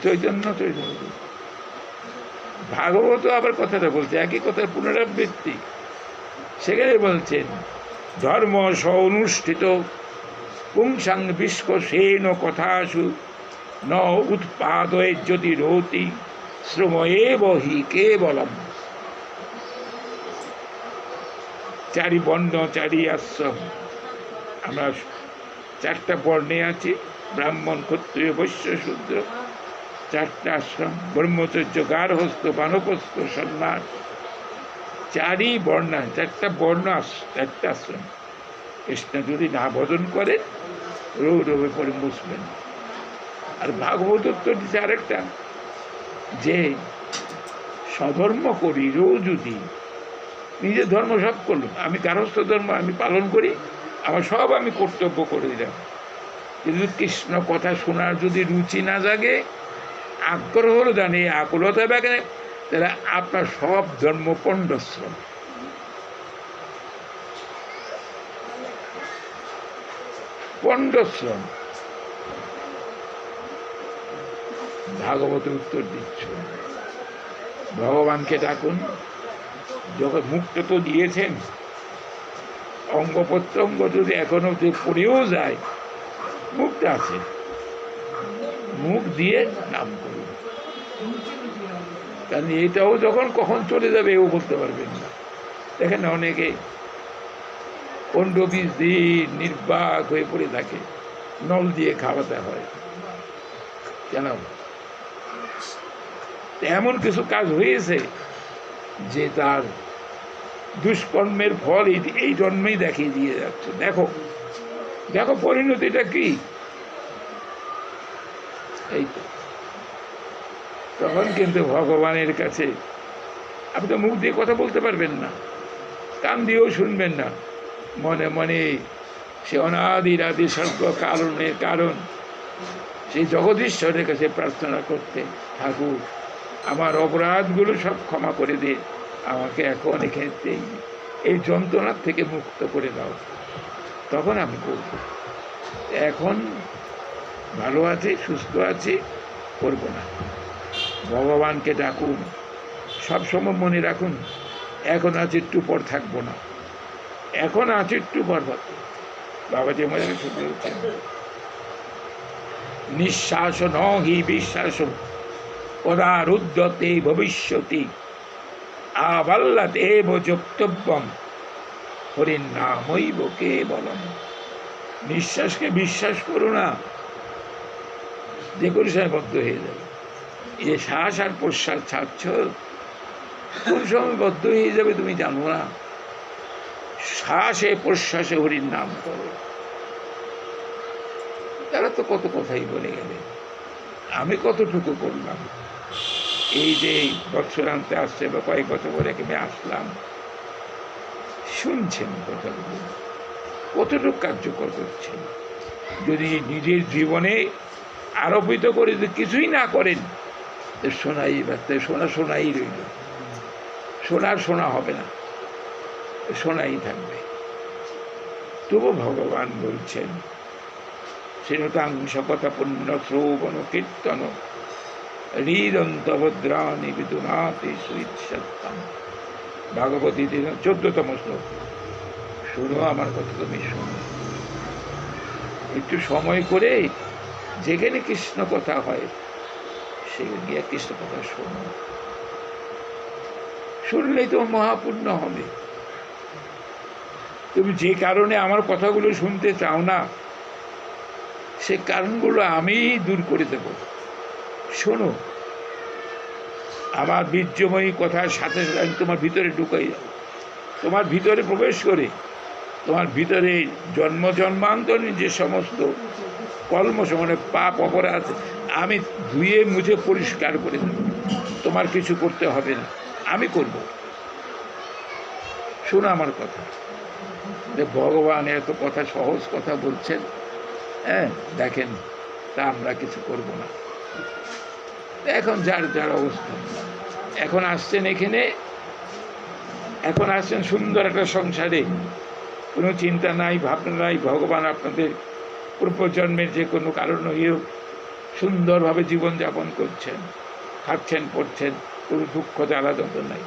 চৈতন্য ভাগবত আবার কথাটা বলছে, একই কথার পুনরাবৃত্তি। সেখানে বলছেন, ধর্ম অনুষ্ঠিত পুংসাং বিশ্বসেন কথাসু ন উৎপাদয়ে যদি রতি শ্রম এব হি কেবলম। চারি বর্ণ চারি আশ্রম, আমরা চারটা বর্ণে আছি, ব্রাহ্মণ ক্ষত্রিয় বৈশ্য শূদ্র। চারটা আশ্রম, ব্রহ্মচর্য গার্হস্থ বানপ্রস্থ সন্ন্যাস, চারই বর্ণা, চারটা বর্ণ, চারটা আশ্রম। কৃষ্ণ যদি না ভজন করে রৌরবে পরে মুসবেন। আর ভাগবত উত্তর দিচ্ছে আরেকটা, যে স্বধর্ম করি রৌ যদি নিজের ধর্ম সব করল, আমি গার্হস্থ ধর্ম আমি পালন করি, আমার সব আমি কর্তব্য করে দিলাম, কিন্তু কৃষ্ণ কথা শোনার যদি রুচি না জাগে, আগ্রহ হলো জানে আকুলতা ব্যাগে, তাহলে আপনার সব ধর্ম পণ্ডশ্রম। পণ্ডশ্রম। ভাগবত উত্তর দিচ্ছ, ভগবানকে ডাকুন। যখন মুক্ত তো দিয়েছেন, অঙ্গ প্রত্যঙ্গ যদি এখনো যে পড়েও যায়, মুক্ত আছে, মুখ দিয়ে নাম করুন। কারণ এটাও যখন কখন চলে যাবে এও বলতে পারবেন না। দেখেন অনেকে 15-20 দিন নির্বাক হয়ে পড়ে থাকে, নল দিয়ে খাওয়াতে হয় কেন? এমন কিছু কাজ হয়েছে যে তার দুষ্কর্মের ফল এই জন্মেই দেখিয়ে দিয়ে যাচ্ছে। দেখো দেখো পরিণতিটা কি। এই তো তখন কিন্তু ভগবানের কাছে আপনি তো মুখ দিয়ে কথা বলতে পারবেন না, কান দিয়েও শুনবেন না, মনে মনে সে অনাদির আদি সর্ব কারণের কারণ সেই জগদীশ্বরের কাছে প্রার্থনা করতে, ঠাকুর আমার অপরাধগুলো সব ক্ষমা করে দিয়ে আমাকে এখন এখানে এই যন্ত্রণার থেকে মুক্ত করে দাও, তখন আমি করব। এখন ভালো আছে, সুস্থ আছে, করব না। ভগবানকে ডাকুন, সবসময় মনে রাখুন এখন আছে একটু পর থাকবো না, এখন আছে একটু পর থাকবো। বাবাজি আমাদের শুনে বলছেন, নিঃশ্বাস নহি বিশ্বাস পদারুদ্ধতে ভবিষ্যতি আবাল্লাতে যোক্তব্যম হরির নামৈব কেবলম। নিঃশ্বাসকে বিশ্বাস করো না, যে কোনো সময় বদ্ধ হয়ে যাবে। এই শ্বাস আর প্রশ্বাস ছাড়ছ, কোন সময় বদ্ধ হয়ে যাবে তুমি জানো না। শ্বাসে প্রশ্বাসে হরির নাম করো। তারা তো কত কথাই বলে গেলে, আমি কতটুকু করলাম। এই যে বৎসরান্তে আসছে বা কয়েক বছর পরে আমি আসলাম, শুনছেন কথাগুলো, কতটুকু কার্যকর করছেন। যদি নিজের জীবনে আরোপিত করে যদি কিছুই না করেন, শোনাই ব্যস্ত, শোনাই রইল, শোনা হবে না, শোনাই থাকবে। তবু ভগবান বলছেন, শ্রীনতাংশকতা পুণ্য শ্রবণ কীর্তন হৃদন্তভদ্রাণী বিদুনাতি সুইচ্ছাত্তাম। ভাগবতী 14তম শ্লোক। শুনো আমার কথা, তুমি শোনো, একটু সময় করে যেখানে কৃষ্ণ কথা হয় সেখানে গিয়ে কৃষ্ণ কথা শোনো। শুনলেই তোমার মহাপুণ্য হবে। তুমি যে কারণে আমার কথাগুলো শুনতে চাও না, সে কারণগুলো আমি দূর করে দেব। শোনো, আমার বীর্যময়ী কথার সাথে সাথে আমি তোমার ভিতরে ঢুকাই যাব, তোমার ভিতরে প্রবেশ করে তোমার ভিতরে জন্ম জন্মান্তর যে সমস্ত কলমশ মানে পাপ অপরাধ আমি ধুয়ে মুছে পরিষ্কার করে দেব। তোমার কিছু করতে হবে না, আমি করব। শোনো আমার কথা। ভগবান এত কথা, সহজ কথা বলছেন, হ্যাঁ দেখেন, তা আমরা কিছু করব না। এখন যার যার অবস্থা, এখন আসছেন এখানে, এখন আসছেন সুন্দর একটা সংসারে, কোনো চিন্তা নাই, ভাবনা নাই। ভগবান আপনাদের পূর্বজন্মের যে কোনো কারণ হোক সুন্দরভাবে জীবনযাপন করছেন, খাচ্ছেন পড়ছেন, কোনো দুঃখ জ্বালা যত নাই।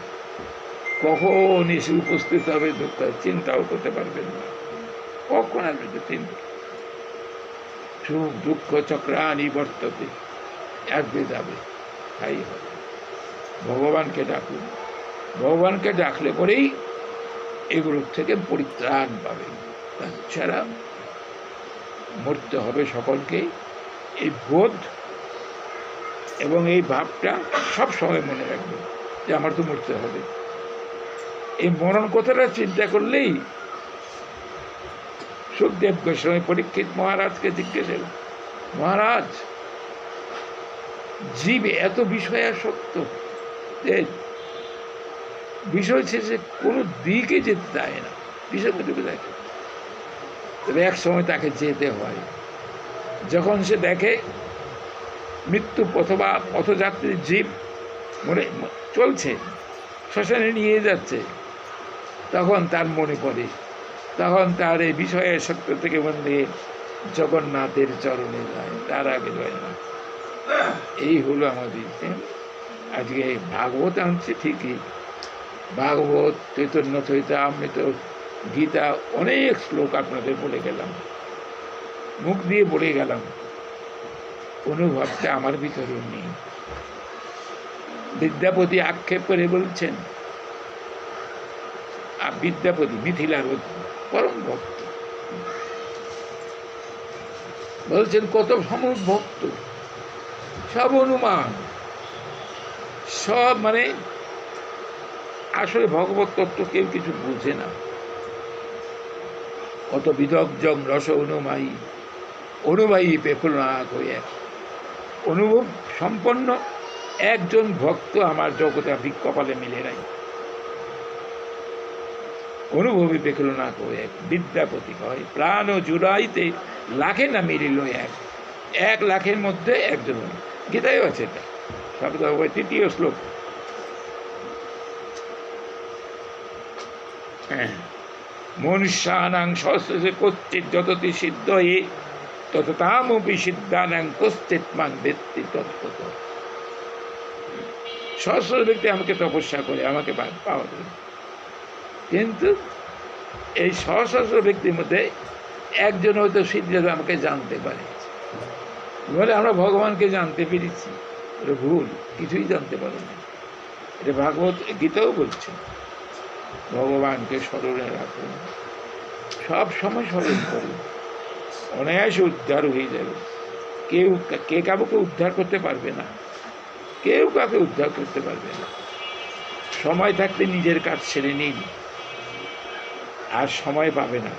কখন এসে উপস্থিত হবে দুঃখ চিন্তাও করতে পারবেন না, কখন আসবে চিন্তা। সুখ দুঃখ চক্রানি বর্ততে, আসবে যাবে, তাই হবে। ভগবানকে ডাকুন, ভগবানকে ডাকলে পরেই এগুলোর থেকে পরিত্রাণ পাবে। তাছাড়া মরতে হবে সকলকে। এই বোধ এবং এই ভাবটা সব সময় মনে রাখবে যে আমার তো মরতে হবে। এই মরণ কথাটা চিন্তা করলেই সুখদেব গোস্বামী পরীক্ষিত মহারাজকে জিজ্ঞেস করলেন, মহারাজ, জীব এত বিষয়াসক্ত যে বিষয় শেষে কোনো দিকে যেতে চায় না, বিষয় ডুবে দেখে। তবে এক সময় তাকে যেতে হয়। যখন সে দেখে মৃত্যু অথবা পথযাত্রীর জীব মনে চলছে, শ্মশানে নিয়ে যাচ্ছে, তখন তার মনে পড়ে, তখন তার এই বিষয়ের সত্য থেকে মনে জগন্নাথের চরণে যায়, তার আগে যায় না। এই হলো আমাদের আজকে ভাগবত আনছে ঠিকই, ভাগবত, চৈতন্য চরিতামৃত, গীতা, অনেক শ্লোক আপনাদের বলে গেলাম, মুখ দিয়ে বলে গেলাম, অনুভবটা আমার ভিতরে নেই। বিদ্যাপতি আক্ষেপ করে বলছেন, বিদ্যাপতি মিথিলার পরম ভক্ত, বলছেন কত সমুখ ভক্ত, সব অনুমান, সব মানে আসলে ভগবত তত্ত্ব কেউ কিছু বুঝে না। কত বিদগ্ধ রস অনুমায়ী, অনুবায়ী পেফুলনাথ হয়ে অনুভব সম্পন্ন একজন ভক্ত আমার জগতে কপালে মিলে নাই। অনুভবী পেখল না কয়ে বিদ্যাপতি কয়, প্রাণ জুড়াইতে লাখে না মিলিল এক লাখের মধ্যে একজন। গীতায়ও আছে এটা, শব্দ 3য় শ্লোক। মনুষ্যানাং সহস্রে কশ্চিৎ যততি সিদ্ধ এ তত তামপি সিদ্ধানাং কশ্চিৎ মান ব্যক্তি তত্ত্বত। সহস্র ব্যক্তি আমাকে তপস্যা করে আমাকে পাওয়ার জন্য, কিন্তু এই সহস্র ব্যক্তির মধ্যে একজন হয়তো সিদ্ধি আমাকে জানতে পারে। বলে আমরা ভগবানকে জানতে পেরেছি, এটা ভুল, কিছুই জানতে পারো না। এটা ভাগবত গীতাও বলছে, ভগবানকে স্মরণে রাখুন, সব সময় স্মরণ করুন, অনায়াসে উদ্ধার হয়ে যাবে। কে কাউকে উদ্ধার করতে পারবে না, কেউ কাউকে উদ্ধার করতে পারবে না। সময় থাকতে নিজের কাজ ছেড়ে নিন, আর সময় পাবে না।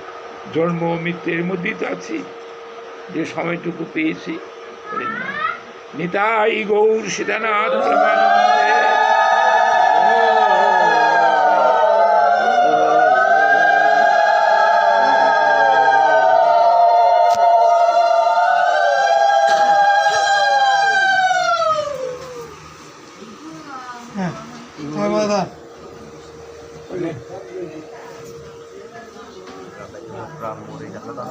জন্ম মৃত্যুর মধ্যেই তো আছি, যে সময়টুকু পেয়েছি। নিতাই গৌর সীতানাথ প্রেমানন্দে। Ramu dari Jakarta.